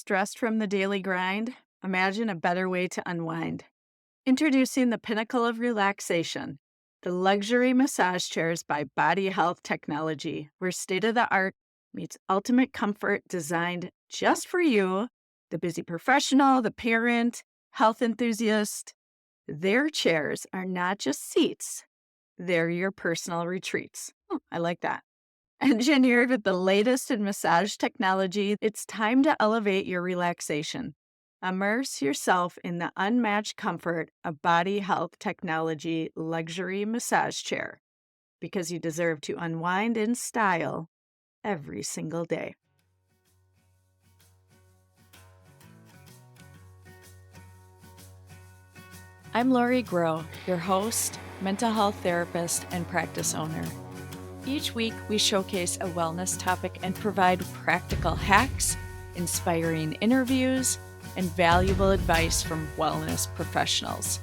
Stressed from the daily grind? Imagine a better way to unwind. Introducing the pinnacle of relaxation, the luxury massage chairs by Body Health Technology, where state-of-the-art meets ultimate comfort designed just for you, the busy professional, the parent, health enthusiast. Their chairs are not just seats, they're your personal retreats. I like that. Engineered with the latest in massage technology, it's time to elevate your relaxation. Immerse yourself in the unmatched comfort of Body Health Technology luxury massage chair, because you deserve to unwind in style every single day. I'm Lori Groh, your host, mental health therapist, and practice owner. Each week, we showcase a wellness topic and provide practical hacks, inspiring interviews, and valuable advice from wellness professionals.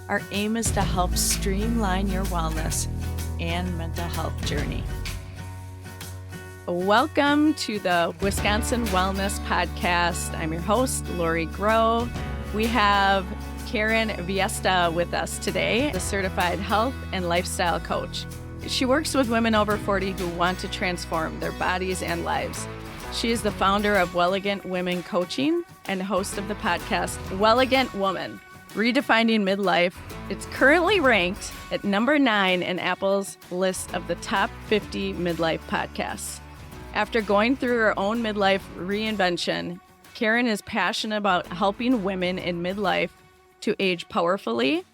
Our aim is to help streamline your wellness and mental health journey. Welcome to the Wisconsin Wellness Podcast. I'm your host, Lori Groh. We have Karen Viesta with us today, the certified health and lifestyle coach. She works with women over 40 who want to transform their bodies and lives. She is the founder of Wellegant Women Coaching and host of the podcast Wellegant Woman, Redefining Midlife. It's currently ranked at number 9 in Apple's list of the top 50 midlife podcasts. After going through her own midlife reinvention, Karen is passionate about helping women in midlife to age powerfully,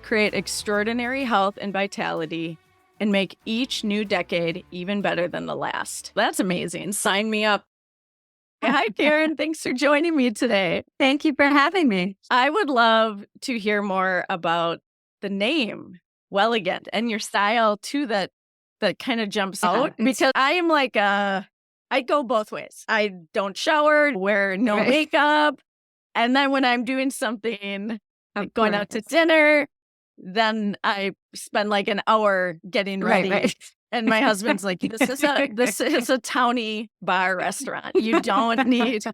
create extraordinary health and vitality, and make each new decade even better than the last. That's amazing. Sign me up. Hi, Karen. Thanks for joining me today. Thank you for having me. I would love to hear more about the name Wellegant and your style too that kind of jumps out, because I am like I go both ways. I don't shower, wear no makeup, and then when I'm doing something, like going out to dinner, then I spend like an hour getting ready. Right. And my husband's like, this is a towny bar restaurant. You don't need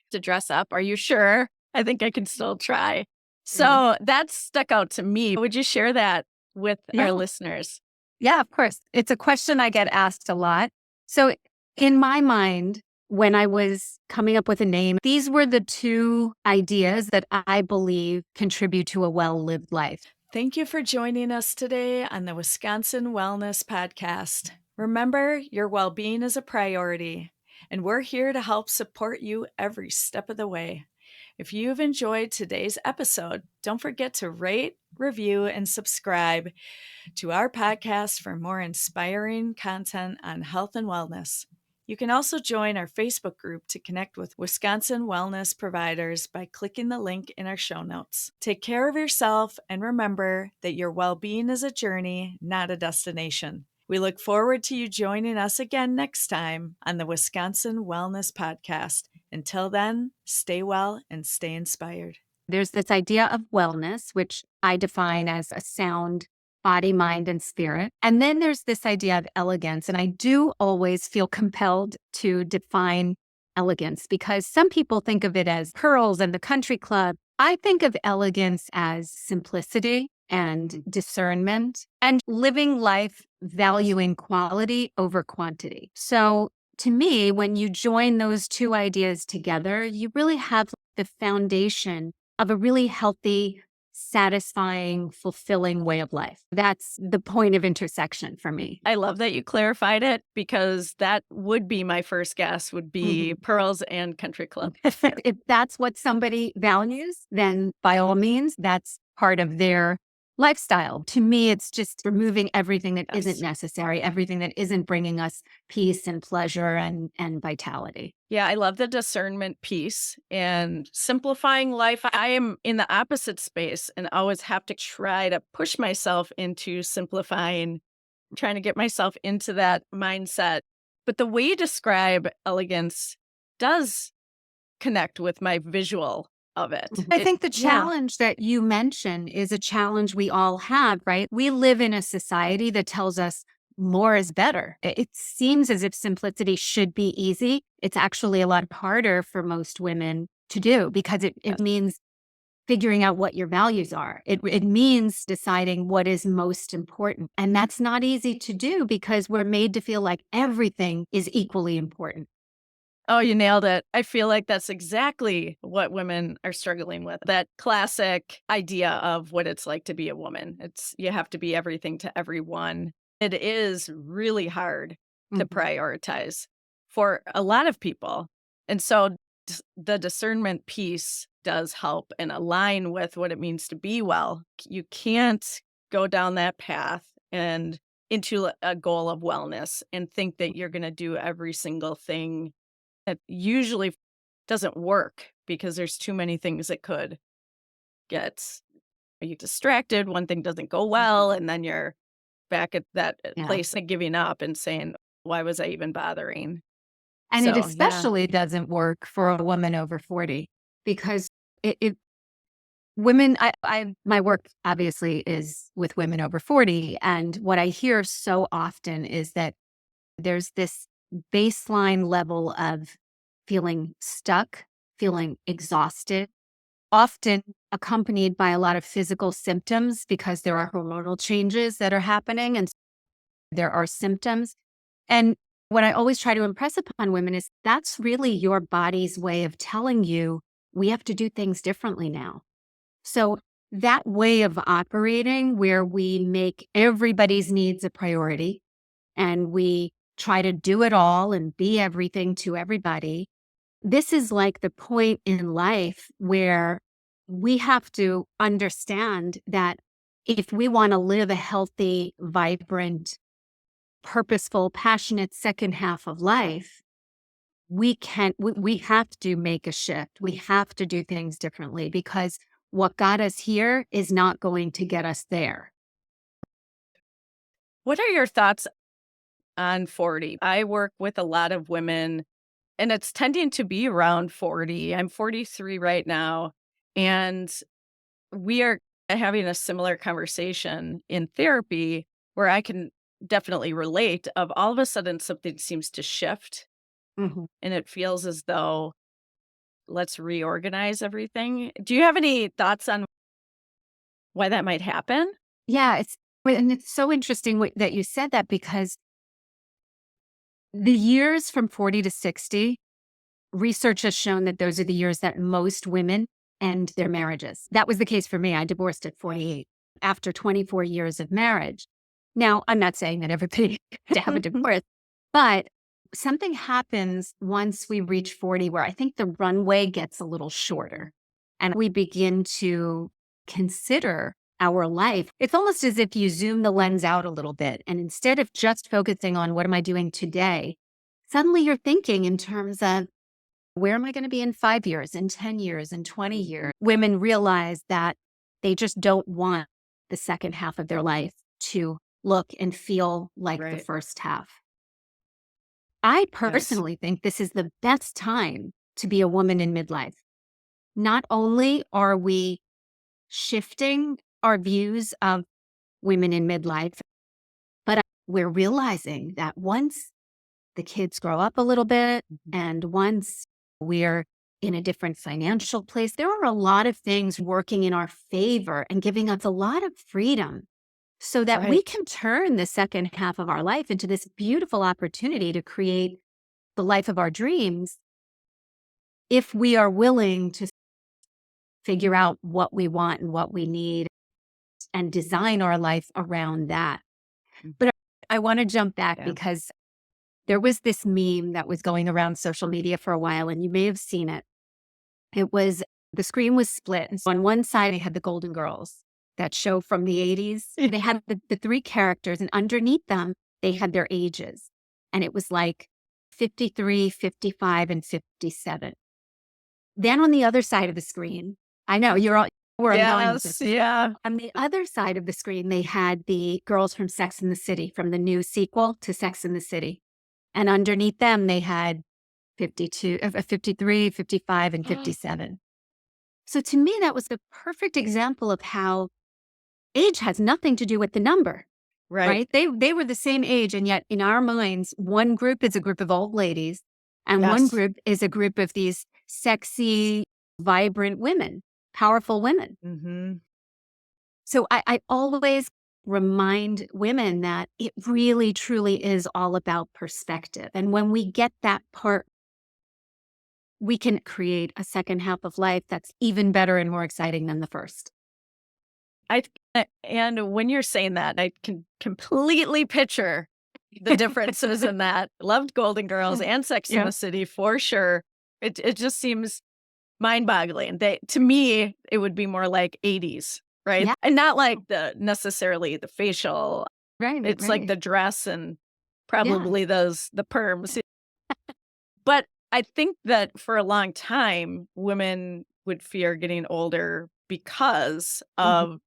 to dress up. Are you sure? I think I can still try. So that stuck out to me. Would you share that with our listeners? Yeah, of course. It's a question I get asked a lot. So in my mind, when I was coming up with a name, these were the two ideas that I believe contribute to a well-lived life. Thank you for joining us today on the Wisconsin Wellness Podcast. Remember, your well-being is a priority, and we're here to help support you every step of the way. If you've enjoyed today's episode, don't forget to rate, review, and subscribe to our podcast for more inspiring content on health and wellness. You can also join our Facebook group to connect with Wisconsin wellness providers by clicking the link in our show notes. Take care of yourself and remember that your well-being is a journey, not a destination. We look forward to you joining us again next time on the Wisconsin Wellness Podcast. Until then, stay well and stay inspired. There's this idea of wellness, which I define as a sound body, mind, and spirit. And then there's this idea of elegance. And I do always feel compelled to define elegance because some people think of it as pearls and the country club. I think of elegance as simplicity and discernment and living life valuing quality over quantity. So to me, when you join those two ideas together, you really have the foundation of a really healthy, satisfying, fulfilling way of life. That's the point of intersection for me. I love that you clarified it because that would be my first guess, would be pearls and country club. If that's what somebody values, then by all means, that's part of their lifestyle. To me, it's just removing everything that isn't necessary, everything that isn't bringing us peace and pleasure and vitality. Yeah, I love the discernment piece and simplifying life. I am in the opposite space and always have to try to push myself into simplifying, trying to get myself into that mindset. But the way you describe elegance does connect with my visual of it. I think the challenge that you mentioned is a challenge we all have, right? We live in a society that tells us more is better. It seems as if simplicity should be easy. It's actually a lot harder for most women to do because it means figuring out what your values are. It means deciding what is most important. And that's not easy to do because we're made to feel like everything is equally important. Oh, you nailed it. I feel like that's exactly what women are struggling with. That classic idea of what it's like to be a woman. It's you have to be everything to everyone. It is really hard to prioritize for a lot of people. And so the discernment piece does help and align with what it means to be well. You can't go down that path and into a goal of wellness and think that you're going to do every single thing. It usually doesn't work because there's too many things that could get you distracted. One thing doesn't go well, and then you're back at that place of giving up and saying, why was I even bothering? And it So, yeah. especially doesn't work for a woman over 40 because women, my work obviously is with women over 40. And what I hear so often is that there's this baseline level of feeling stuck, feeling exhausted, often accompanied by a lot of physical symptoms because there are hormonal changes that are happening and there are symptoms. And what I always try to impress upon women is that's really your body's way of telling you we have to do things differently now. So that way of operating where we make everybody's needs a priority and we try to do it all and be everything to everybody, this is like the point in life where we have to understand that if we want to live a healthy, vibrant, purposeful, passionate second half of life, we have to make a shift. We have to do things differently because what got us here is not going to get us there. What are your thoughts on 40? I work with a lot of women and it's tending to be around 40. I'm 43 right now. And we are having a similar conversation in therapy where I can definitely relate of all of a sudden something seems to shift and it feels as though let's reorganize everything. Do you have any thoughts on why that might happen? Yeah, it's so interesting that you said that because the years from 40 to 60, research has shown that those are the years that most women end their marriages. That was the case for me. I divorced at 48 after 24 years of marriage. Now, I'm not saying that everybody had to have a divorce, but something happens once we reach 40 where I think the runway gets a little shorter and we begin to consider our life. It's almost as if you zoom the lens out a little bit. And instead of just focusing on what am I doing today, suddenly you're thinking in terms of where am I going to be in 5 years, in 10 years, in 20 years? Women realize that they just don't want the second half of their life to look and feel like the first half. I personally think this is the best time to be a woman in midlife. Not only are we shifting our views of women in midlife, but we're realizing that once the kids grow up a little bit and once we're in a different financial place, there are a lot of things working in our favor and giving us a lot of freedom so that we can turn the second half of our life into this beautiful opportunity to create the life of our dreams if we are willing to figure out what we want and what we need and design our life around that. But I want to jump back because there was this meme that was going around social media for a while, and you may have seen it. It was, the screen was split. And so on one side, they had the Golden Girls, that show from the 80s. They had the three characters, and underneath them, they had their ages. And it was like 53, 55, and 57. Then on the other side of the screen, I know you're all where I'm going with this. Yeah. On the other side of the screen, they had the girls from Sex and the City, from the new sequel to Sex and the City. And underneath them, they had 53, 55, and 57. So to me, that was the perfect example of how age has nothing to do with the number. Right. right? They were the same age, and yet in our minds, one group is a group of old ladies, and one Yes. group is a group of these sexy, vibrant women, powerful women. Mm-hmm. So I always remind women that it really, truly is all about perspective. And when we get that part, we can create a second half of life that's even better and more exciting than the first. And when you're saying that, I can completely picture the differences in that. Loved Golden Girls and Sex in Yeah. the City for sure. It just seems mind-boggling. To me, it would be more like 80s, right? Yeah. And not like the necessarily the facial. Right. It's like Right. the dress and Yeah. probably the perms. But I think that for a long time, women would fear getting older because Mhm. of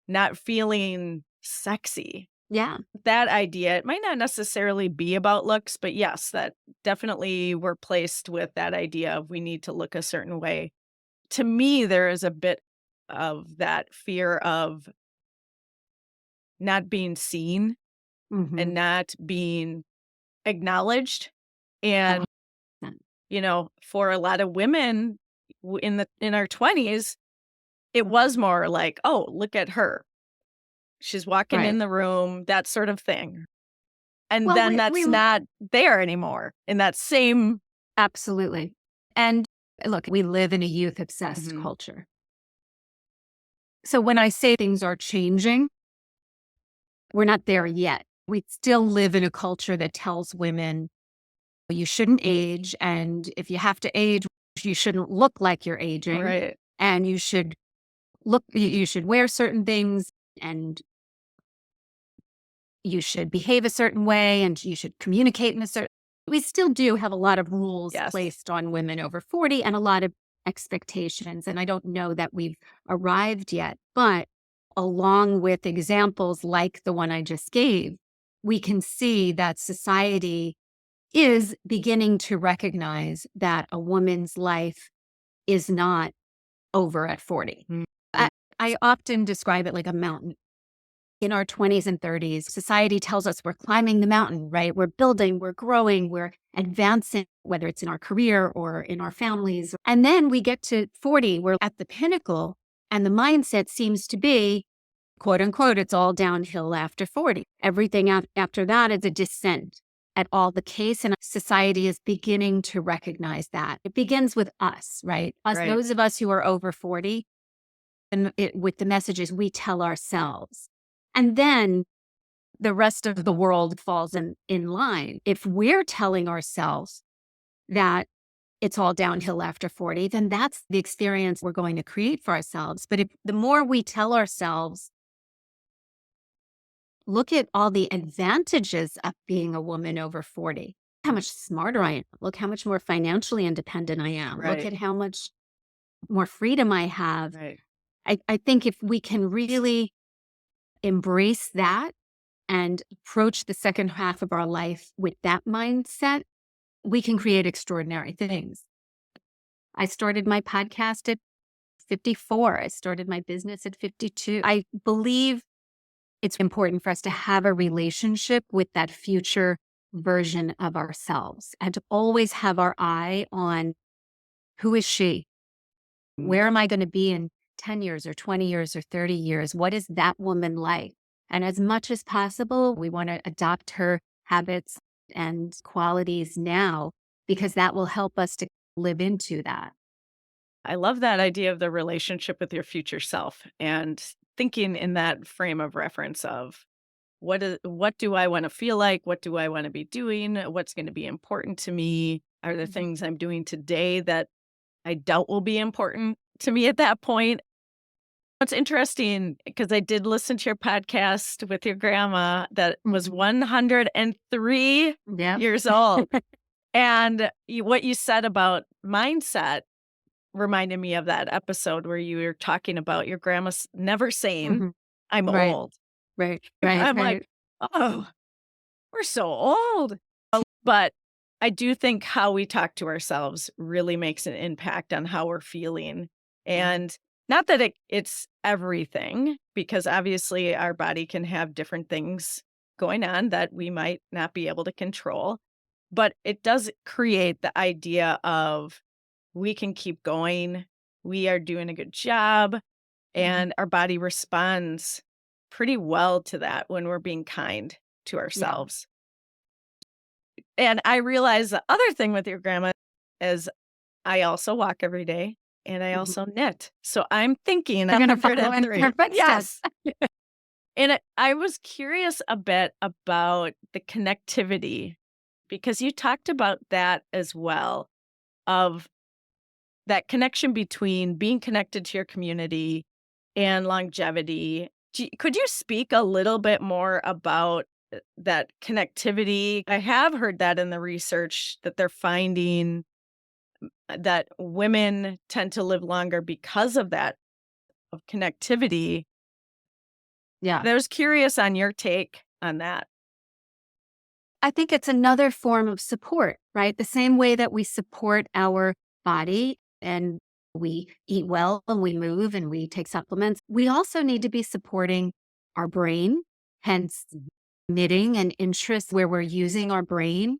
not feeling sexy. Yeah. That idea, it might not necessarily be about looks, but yes, that definitely we're placed with that idea of we need to look a certain way. To me, there is a bit of that fear of not being seen Hmm. and not being acknowledged. And, for a lot of women in our 20s, it was more like, oh, look at her. She's walking in Right. the room, that sort of thing. And Well, then we that's not there anymore in that same. absolutely. And look, we live in a youth obsessed Mhm. culture. So when I say things are changing, we're not there yet. We still live in a culture that tells women you shouldn't age. And if you have to age, you shouldn't look like you're aging. Right, And you should wear certain things, and you should behave a certain way, and you should communicate in a certain. We still do have a lot of rules yes. placed on women over 40 and a lot of expectations. And I don't know that we've arrived yet. But along with examples like the one I just gave, we can see that society is beginning to recognize that a woman's life is not over at 40. Mhm. I often describe it like a mountain. In our 20s and 30s, society tells us we're climbing the mountain, right? We're building, we're growing, we're advancing, whether it's in our career or in our families. And then we get to 40, we're at the pinnacle, and the mindset seems to be, quote unquote, it's all downhill after 40. Everything after that is a descent. At all the case, and society is beginning to recognize that. It begins with us, right? Right. Those of us who are over 40, and with the messages we tell ourselves. And then the rest of the world falls in line. If we're telling ourselves that it's all downhill after 40, then that's the experience we're going to create for ourselves. But if the more we tell ourselves, look at all the advantages of being a woman over 40, how much smarter I am. Look how much more financially independent I am. Look Right. at how much more freedom I have. Right. I think if we can really embrace that and approach the second half of our life with that mindset, we can create extraordinary things. I started my podcast at 54. I started my business at 52. I believe it's important for us to have a relationship with that future version of ourselves and to always have our eye on who is she? Where am I going to be in 10 years or 20 years or 30 years? What is that woman like? And as much as possible, we want to adopt her habits and qualities now because that will help us to live into that. I love that idea of the relationship with your future self and thinking in that frame of reference of what do I want to feel like? What do I want to be doing? What's going to be important to me? Are there Mhm. things I'm doing today that I doubt will be important to me at that point? It's interesting because I did listen to your podcast with your grandma that was Mhm. 103 Yeah. years old. And what you said about mindset reminded me of that episode where you were talking about your grandma's never saying, Mhm. I'm Right. old. Right. Right. I'm like, Right. oh, we're so old. But I do think how we talk to ourselves really makes an impact on how we're feeling. And not that it's everything, because obviously our body can have different things going on that we might not be able to control. But it does create the idea of we can keep going. We are doing a good job. And our body responds pretty well to that when we're being kind to Yeah. ourselves. And I realize the other thing with your grandma is I also walk every day and I Mhm. also knit. So I'm thinking You're going to 100 follow in her Yes. footsteps. And I was curious a bit about the connectivity because you talked about that as well, of that connection between being connected to your community and longevity. Could you speak a little bit more about that connectivity? I have heard that in the research that they're finding that women tend to live longer because of that, of connectivity. Yeah. And I was curious on your take on that. I think it's another form of support, right? The same way that we support our body and we eat well and we move and we take supplements, we also need to be supporting our brain, hence knitting and interest where we're using our brain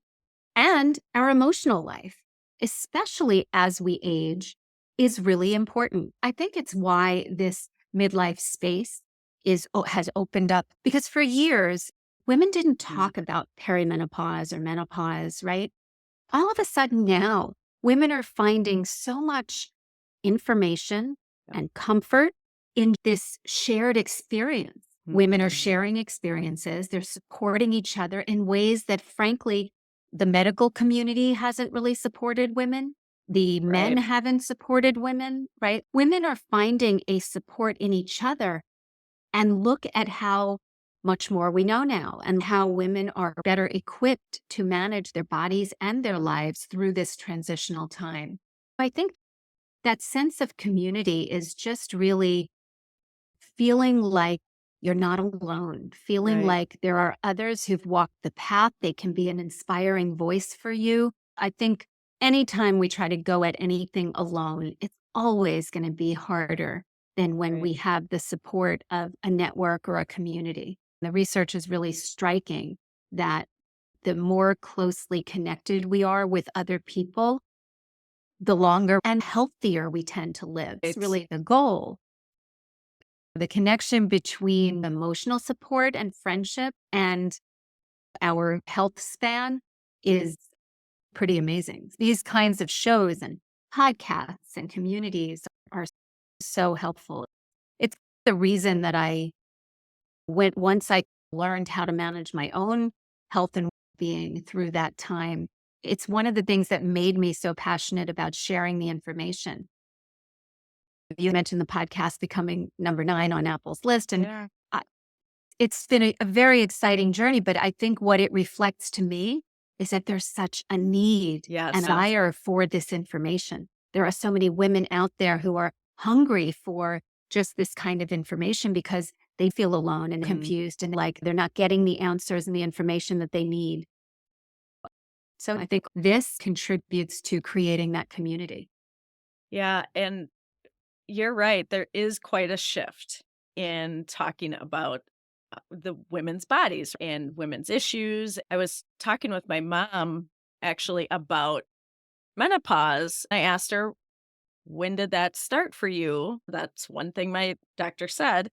and our emotional life, especially as we age, is really important. I think it's why this midlife space has opened up because for years, women didn't talk about perimenopause or menopause, right? All of a sudden now, women are finding so much information and comfort in this shared experience. Women are sharing experiences, they're supporting each other in ways that, frankly, the medical community hasn't really supported women. The men Right. haven't supported women, right? Women are finding a support in each other. And look at how much more we know now and how women are better equipped to manage their bodies and their lives through this transitional time. I think that sense of community is just really feeling like you're not alone, feeling Right. like there are others who've walked the path. They can be an inspiring voice for you. I think anytime we try to go at anything alone, it's always going to be harder than when Right. we have the support of a network or a community. The research is really striking that the more closely connected we are with other people, the longer and healthier we tend to live. It's It's really the goal. The connection between emotional support and friendship and our health span is pretty amazing. These kinds of shows and podcasts and communities are so helpful. It's the reason that once I learned how to manage my own health and being through that time, it's one of the things that made me so passionate about sharing the information. You mentioned the podcast becoming number 9 on Apple's list, and yeah. I, it's been a very exciting journey. But I think what it reflects to me is that there's such a need and Yes. desire for this information. There are so many women out there who are hungry for just this kind of information because they feel alone and confused and like they're not getting the answers and the information that they need. So I think this contributes to creating that community. Yeah. And you're right. There is quite a shift in talking about the women's bodies and women's issues. I was talking with my mom actually about menopause. I asked her, when did that start for you? That's one thing my doctor said.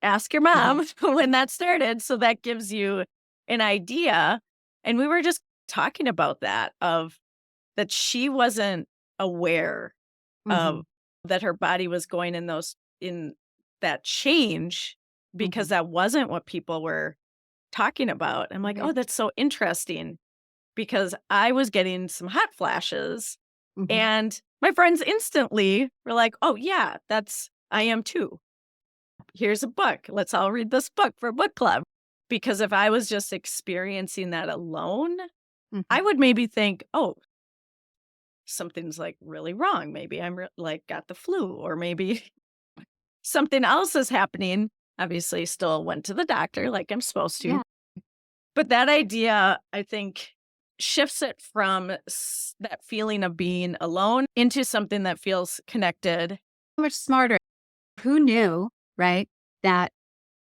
Ask your mom when that started. So that gives you an idea. And we were just talking about that, of that she wasn't aware Mhm. of that her body was going in that change because Mhm. that wasn't what people were talking about. I'm like, oh, Right. that's so interesting because I was getting some hot flashes Mhm. and my friends instantly were like, oh, yeah, I am too. Here's a book. Let's all read this book for book club. Because if I was just experiencing that alone, Mhm. I would maybe think, oh, something's like really wrong. Maybe I'm like got the flu, or maybe something else is happening. Obviously, still went to the doctor like I'm supposed to. Yeah. But that idea, I think, shifts it from that feeling of being alone into something that feels connected. Much smarter. Who knew, right, that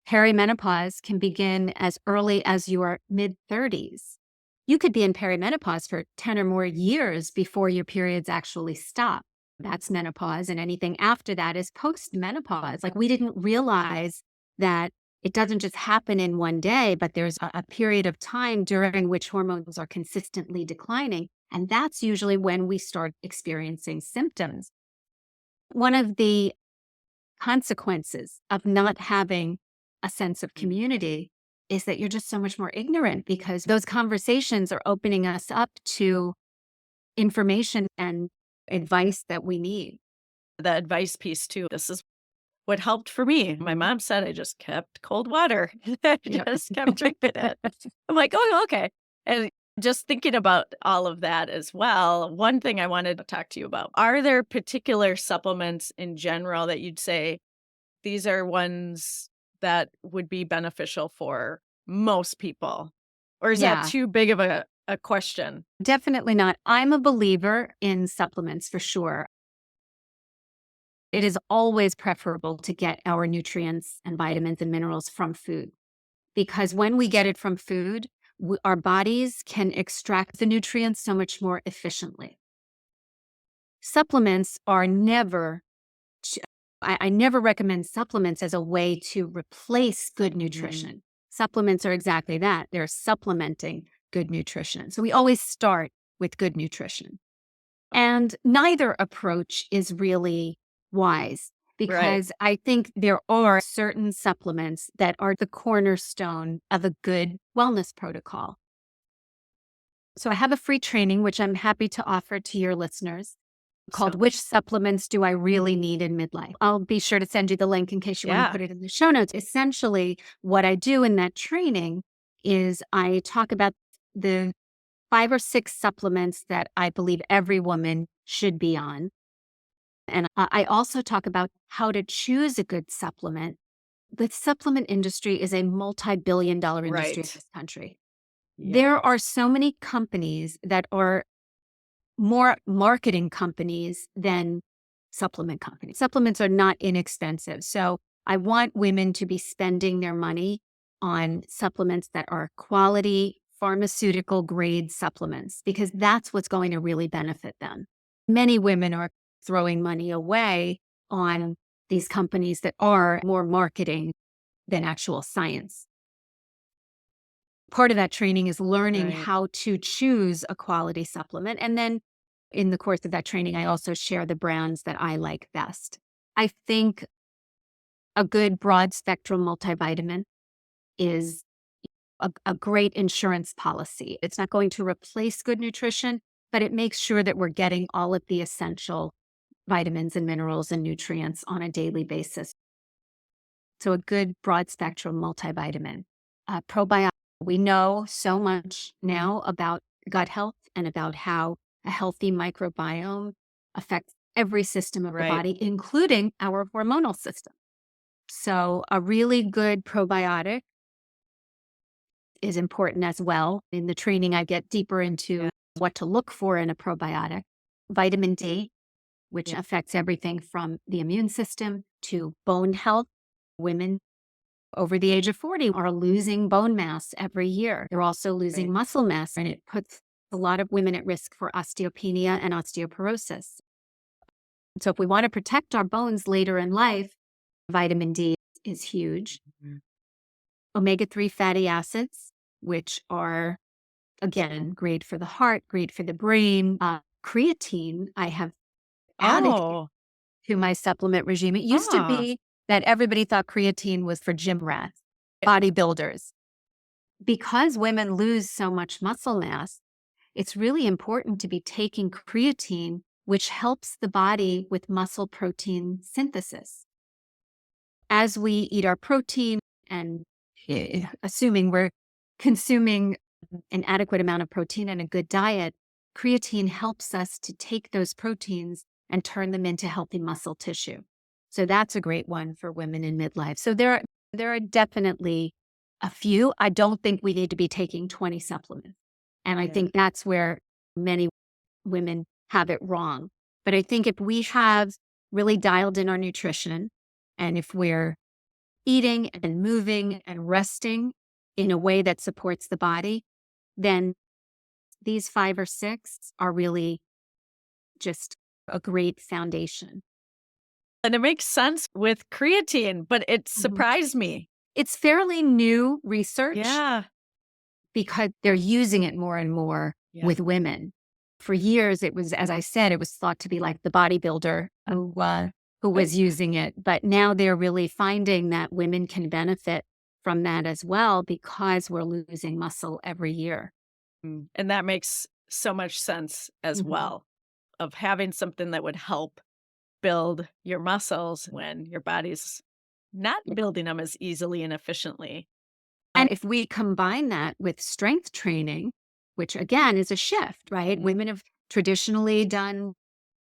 Perimenopause can begin as early as your mid-30s. You could be in perimenopause for 10 or more years before your periods actually stop. That's menopause, and anything after that is postmenopause. Like, we didn't realize that it doesn't just happen in one day, but there's a period of time during which hormones are consistently declining. And that's usually when we start experiencing symptoms. One of the consequences of not having a sense of community is that you're just so much more ignorant, because those conversations are opening us up to information and advice that we need. The advice piece too. This is what helped for me. My mom said I just kept cold water. I Yep. just kept drinking it. I'm like, oh, okay. And just thinking about all of that as well, one thing I wanted to talk to you about, are there particular supplements in general that you'd say these are ones that would be beneficial for most people? Or is that Yeah, too big of a question? definitely not. I'm a believer in supplements for sure. It is always preferable to get our nutrients and vitamins and minerals from food, because when we get it from food, our bodies can extract the nutrients so much more efficiently. Supplements are never, I never recommend supplements as a way to replace good nutrition. Supplements are exactly that. They're supplementing good nutrition. So we always start with good nutrition. And neither approach is really wise, Right. because I think there are certain supplements that are the cornerstone of a good wellness protocol. So I have a free training, which I'm happy to offer to your listeners, called So, Which Supplements Do I Really Need in Midlife? I'll be sure to send you the link in case you want to yeah. put it in the show notes. Essentially, what I do in that training is I talk about the 5 or 6 supplements that I believe every woman should be on. And I also talk about how to choose a good supplement. The supplement industry is a multi-billion-dollar industry in Right. this country. Yeah. There are so many companies that are more marketing companies than supplement companies. Supplements are not inexpensive. So I want women to be spending their money on supplements that are quality pharmaceutical grade supplements, because that's what's going to really benefit them. Many women are throwing money away on these companies that are more marketing than actual science. Part of that training is learning Right. how to choose a quality supplement. And then in the course of that training, I also share the brands that I like best. I think a good broad spectrum multivitamin is a great insurance policy. It's not going to replace good nutrition, but it makes sure that we're getting all of the essential vitamins and minerals and nutrients on a daily basis. So a good broad spectrum multivitamin. Probiotic. We know so much now about gut health and about how a healthy microbiome affects every system of the Right. body, including our hormonal system. So a really good probiotic is important as well. In the training, I get deeper into what to look for in a probiotic. Vitamin D, which affects everything from the immune system to bone health. Women over the age of 40 are losing bone mass every year. They're also losing Right. muscle mass, and it puts a lot of women at risk for osteopenia and osteoporosis. So if we want to protect our bones later in life, vitamin D is huge. Omega-3 fatty acids, which are, again, great for the heart, great for the brain. Creatine, I have added Oh. to my supplement regime. It used to Ah. be that everybody thought creatine was for gym rats, bodybuilders. Because women lose so much muscle mass, it's really important to be taking creatine, which helps the body with muscle protein synthesis. As we eat our protein and assuming we're consuming an adequate amount of protein and a good diet, creatine helps us to take those proteins and turn them into healthy muscle tissue. So that's a great one for women in midlife. So there are definitely a few. I don't think we need to be taking 20 supplements. And I think that's where many women have it wrong. But I think if we have really dialed in our nutrition, and if we're eating and moving and resting in a way that supports the body, then these 5 or 6 are really just a great foundation. And it makes sense with creatine, but it Mhm. surprised me. It's fairly new research Yeah. because they're using it more and more Yeah. with women. For years, it was, as I said, it was thought to be like the bodybuilder who was using it. But now they're really finding that women can benefit from that as well because we're losing muscle every year. And that makes so much sense as Mhm. well, of having something that would help build your muscles when your body's not Yeah. building them as easily and efficiently. And if we combine that with strength training, which again is a shift, right? Women have traditionally done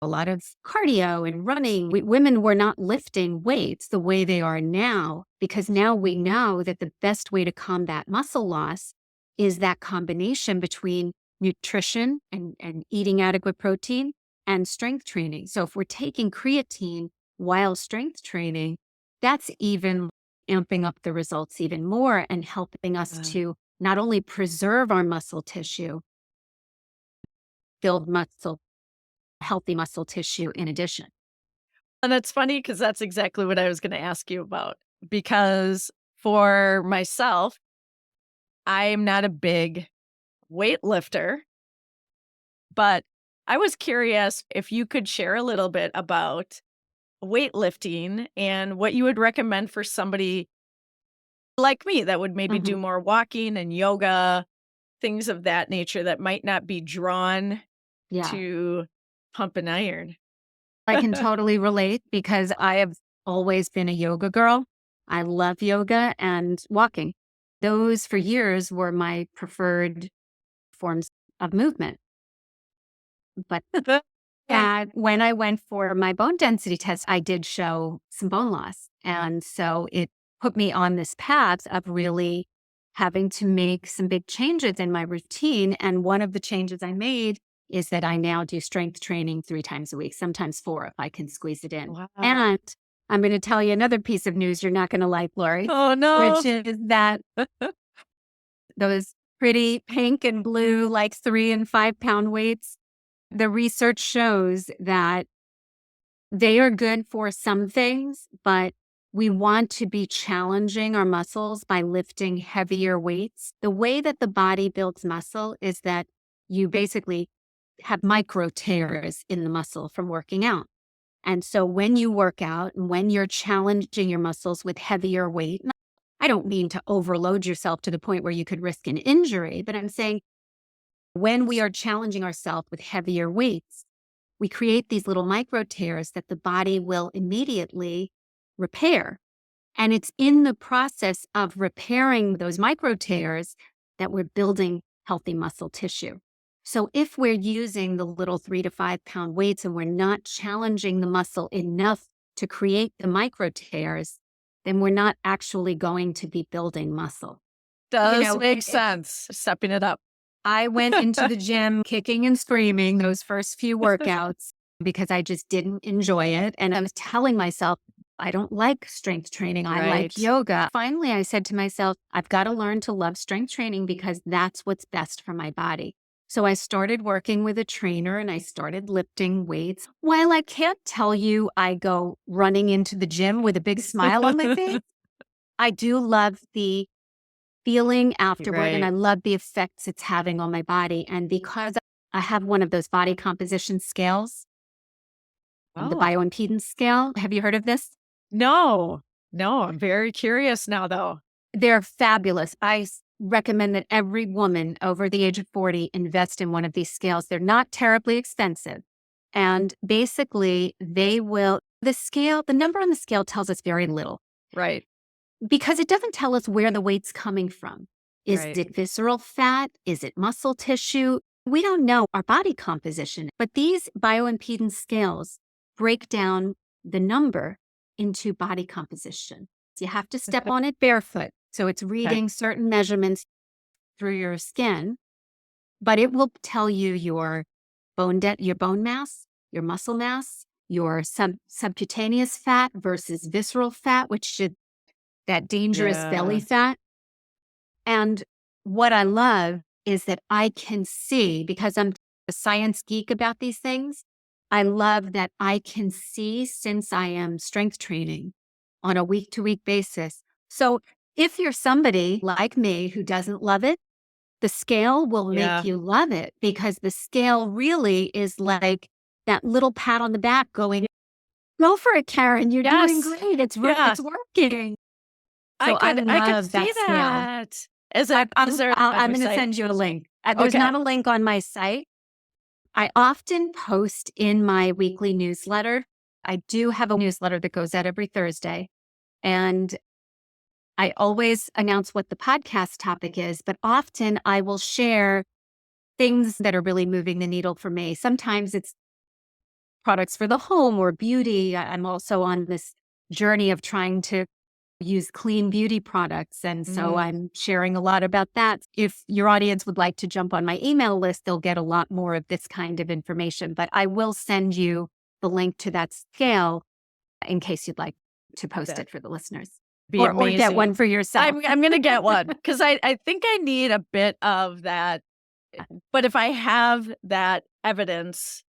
a lot of cardio and running. Women were not lifting weights the way they are now because now we know that the best way to combat muscle loss is that combination between nutrition and eating adequate protein and strength training. So if we're taking creatine while strength training, that's even amping up the results even more and helping us Uh, to not only preserve our muscle tissue, build muscle healthy muscle tissue in addition. and it's funny because that's exactly what I was going to ask you about. Because for myself, I am not a big weightlifter, but I was curious if you could share a little bit about weightlifting and what you would recommend for somebody like me that would maybe do Mhm. more walking and yoga, things of that nature that might not be drawn Yeah, to pump and iron. I can totally relate because I have always been a yoga girl. I love yoga and walking. Those for years were my preferred forms of movement. But when I went for my bone density test, I did show some bone loss. And so it put me on this path of really having to make some big changes in my routine. And one of the changes I made is that I now do strength training 3 times a week, sometimes 4 if I can squeeze it in. Wow. And I'm going to tell you another piece of news you're not going to like, Lori, Oh, no. which is that those pretty pink and blue, like 3 and 5 pound weights, the research shows that they are good for some things, but we want to be challenging our muscles by lifting heavier weights. The way that the body builds muscle is that you basically have micro tears in the muscle from working out. And so when you work out and when you're challenging your muscles with heavier weight, I don't mean to overload yourself to the point where you could risk an injury, but I'm saying when we are challenging ourselves with heavier weights, we create these little micro tears that the body will immediately repair. And it's in the process of repairing those micro tears that we're building healthy muscle tissue. So if we're using the little 3 to 5 pound weights and we're not challenging the muscle enough to create the micro tears, then we're not actually going to be building muscle. Does make sense. Stepping it up. I went into the gym kicking and screaming those first few workouts because I just didn't enjoy it. And I was telling myself, I don't like strength training. I like Right. yoga. Finally, I said to myself, I've got to learn to love strength training because that's what's best for my body. So I started working with a trainer and I started lifting weights. While I can't tell you I go running into the gym with a big smile on my face, I do love the feeling afterward, and I Right. love the effects it's having on my body. And because I have one of those body composition scales, the Oh, bioimpedance scale, have you heard of this? no. No, I'm very curious now, though. They're fabulous. Recommend that every woman over the age of 40 invest in one of these scales. They're not terribly expensive. And basically, the number on the scale tells us very little Right. because it doesn't tell us where the weight's coming from. Is Right. it visceral fat? Is it muscle tissue? We don't know our body composition, but these bioimpedance scales break down the number into body composition. So you have to step on it barefoot. So it's Okay. reading certain measurements through your skin, but it will tell you your your bone mass, your muscle mass, your subcutaneous fat versus visceral fat, which should that dangerous belly fat. And what I love is that I can see, because I'm a science geek about these things, I love that I can see, since I am strength training on a week-to-week basis. So if you're somebody like me who doesn't love it, the scale will make you love it, because the scale really is like that little pat on the back going, go for it, Karen. You're doing great. It's working. So I could love that see scale. that. Is there I'm going to send you a link. There's not a link on my site. I often post in my weekly newsletter. I do have a newsletter that goes out every Thursday. And I always announce what the podcast topic is, but often I will share things that are really moving the needle for me. Sometimes it's products for the home or beauty. I'm also on this journey of trying to use clean beauty products. And so I'm sharing a lot about that. If your audience would like to jump on my email list, they'll get a lot more of this kind of information. But I will send you the link to that scale in case you'd like to post it for the listeners. Or get one for yourself. I'm going to get one, because I think I need a bit of that. But if I have that evidence,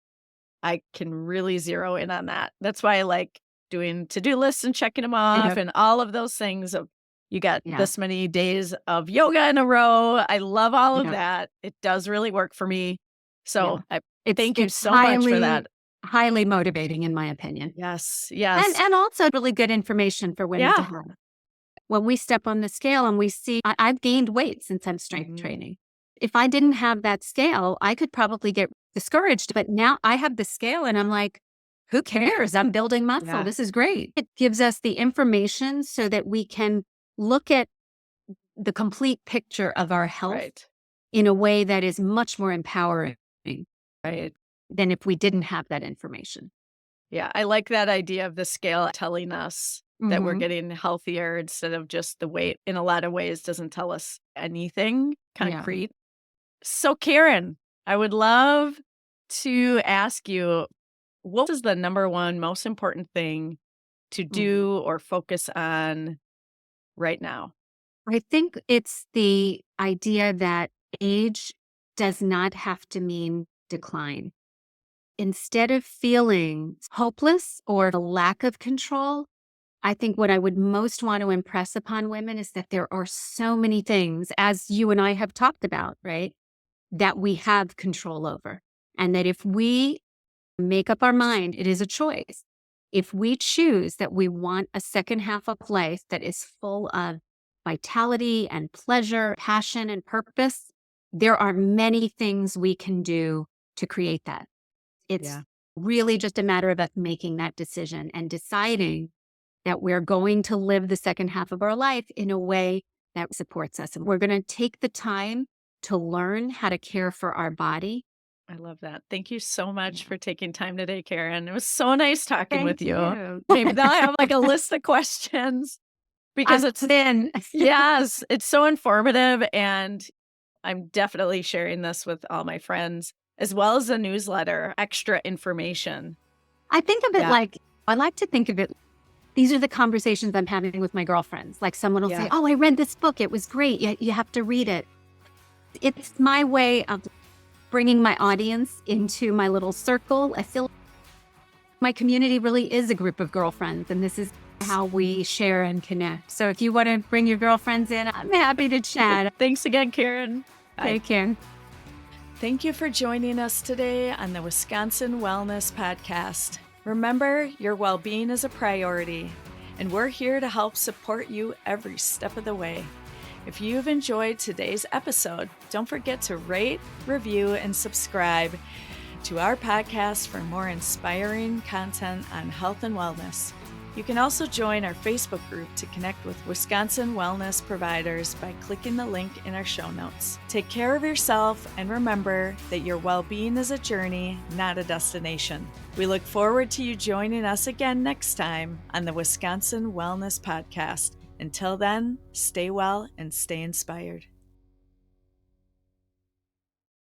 I can really zero in on that. That's why I like doing to-do lists and checking them off and all of those things of, you got this many days of yoga in a row. I love all of that. It does really work for me. So thank you so much for that. Highly motivating, in my opinion. Yes. And also really good information for women to have. When we step on the scale and we see, I've gained weight since I'm strength training. If I didn't have that scale, I could probably get discouraged. But now I have the scale and I'm like, who cares? I'm building muscle. This is great. It gives us the information so that we can look at the complete picture of our health in a way that is much more empowering than if we didn't have that information. Yeah, I like that idea of the scale telling us that we're getting healthier instead of just the weight. In a lot of ways, doesn't tell us anything concrete. So Karen, I would love to ask you, what is the number one most important thing to do or focus on right now? I think it's the idea that age does not have to mean decline. Instead of feeling hopeless or a lack of control, I think what I would most want to impress upon women is that there are so many things, as you and I have talked about, right, that we have control over. And that if we make up our mind, it is a choice. If we choose that we want a second half of life that is full of vitality and pleasure, passion and purpose, there are many things we can do to create that. It's really just a matter of us making that decision and deciding that we're going to live the second half of our life in a way that supports us. And we're going to take the time to learn how to care for our body. I love that. Thank you so much for taking time today, Karen. It was so nice talking with you. Maybe now I have like a list of questions because it's so informative, and I'm definitely sharing this with all my friends, as well as the newsletter, extra information. I think of it like, I like to think of it, these are the conversations I'm having with my girlfriends. Like someone will say, oh, I read this book. It was great. You have to read it. It's my way of bringing my audience into my little circle. I feel my community really is a group of girlfriends, and this is how we share and connect. So if you want to bring your girlfriends in, I'm happy to chat. Thanks again, Karen. Take care. Thank you for joining us today on the Wisconsin Wellness Podcast. Remember, your well-being is a priority, and we're here to help support you every step of the way. If you've enjoyed today's episode, don't forget to rate, review, and subscribe to our podcast for more inspiring content on health and wellness. You can also join our Facebook group to connect with Wisconsin wellness providers by clicking the link in our show notes. Take care of yourself, and remember that your well-being is a journey, not a destination. We look forward to you joining us again next time on the Wisconsin Wellness Podcast. Until then, stay well and stay inspired.